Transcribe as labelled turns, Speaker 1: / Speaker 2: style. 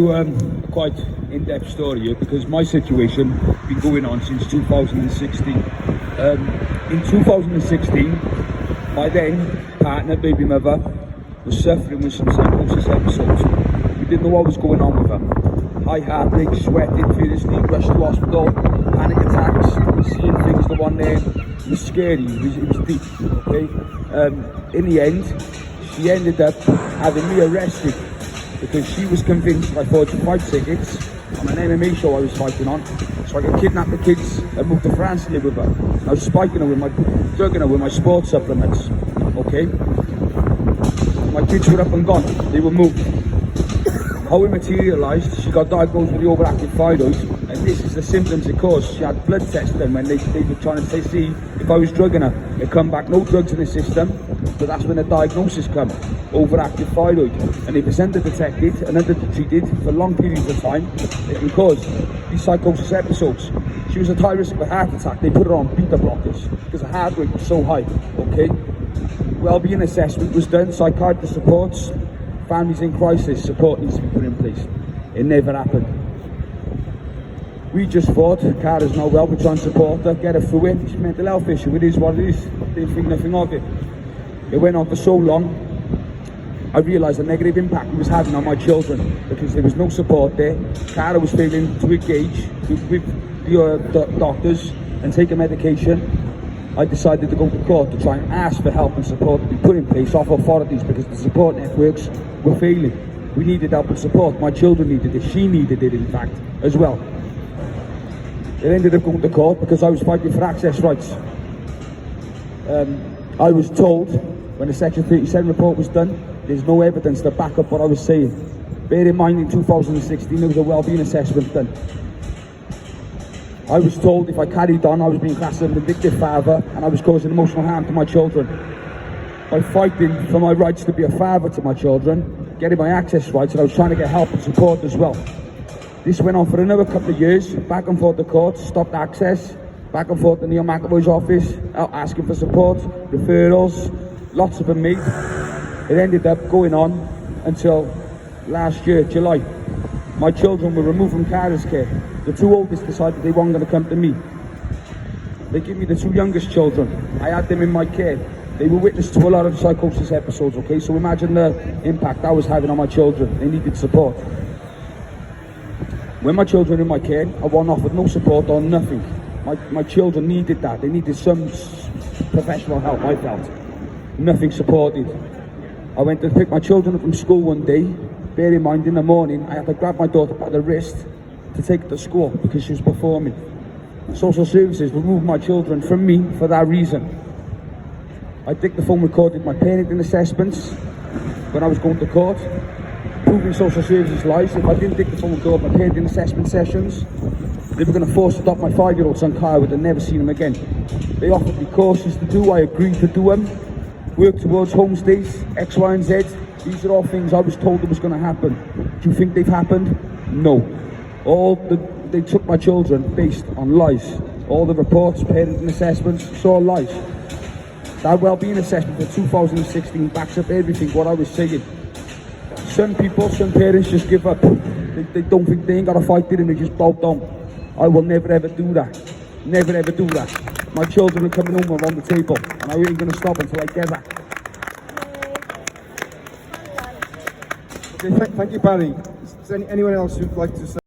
Speaker 1: Quite in-depth story here because my situation has been going on since 2016. In 2016, my then partner, baby mother, was suffering with some psychosis episodes. We didn't know what was going on with her. High heart rate, sweating furiously, rushed to hospital, panic attacks, seeing things the one day. It was scary, it was deep, okay? In the end, she ended up having me arrested because she was convinced I forged fight tickets on an MMA show I was fighting on, so I could kidnap the kids and move to France to live with her. I was drugging her with my sports supplements, okay? My kids were up and gone, they were moved. How it materialised, she got diagnosed with the overactive thyroid, and this is the symptoms it caused. She had blood tests done when they were trying to see if I was drugging her. It come back, no drugs in the system, but that's when the diagnosis come, overactive thyroid. And if it's under-detected and under-treated for long periods of time, it can cause these psychosis episodes. She was at high risk of a heart attack. They put her on beta blockers because her heart rate was so high, okay? Wellbeing assessment was done, psychiatrist supports, families in crisis, support needs to be put in place. It never happened. We just thought, Cara's not well, we try and support her, get her through it. It's a mental health issue, it is what it is. Didn't think nothing of it. It went on for so long, I realised the negative impact it was having on my children because there was no support there. Cara was failing to engage with the doctors and take a medication. I decided to go to court to try and ask for help and support to be put in place off authorities because the support networks were failing. We needed help and support. My children needed it. She needed it, in fact, as well. It ended up going to court because I was fighting for access rights. I was told when the Section 37 report was done, there's no evidence to back up what I was saying. Bear in mind, in 2016, there was a wellbeing assessment done. I was told if I carried on, I was being classed as an addictive father and I was causing emotional harm to my children. By fighting for my rights to be a father to my children, getting my access rights, and I was trying to get help and support as well. This went on for another couple of years, back and forth to court, stopped access, back and forth to Neil McEvoy's office, out asking for support, referrals, lots of them made. It ended up going on until last year, July. My children were removed from Cara's care. The two oldest decided they weren't going to come to me. They gave me the two youngest children. I had them in my care. They were witness to a lot of psychosis episodes, okay? So imagine the impact I was having on my children. They needed support. When my children were in my care, I wasn't offered no support or nothing. My children needed that. They needed some professional help, I felt. Nothing supported. I went to pick my children up from school one day. Bear in mind, in the morning, I had to grab my daughter by the wrist to take her to school because she was performing. Social services removed my children from me for that reason. I dictaphone recorded my parenting assessments when I was going to court, proving social services lies. If I didn't dictaphone record my parenting assessment sessions, they were going to force to adopt my 5-year-old son Kyle. I would have never seen him again. They offered me courses to do, I agreed to do them. Work towards homestays, X, Y and Z. These are all things I was told that was going to happen. Do you think they've happened? No. They took my children based on lies. All the reports, parenting assessments, it's all lies. That wellbeing assessment for 2016 backs up everything what I was saying. Some people, some parents just give up. They don't think they ain't got to fight it and they just bow down. I will never ever do that. Never ever do that. My children are coming home around the table and I ain't going to stop until I get that.
Speaker 2: Okay, thank you, Barry. Is there anyone else who'd like to say?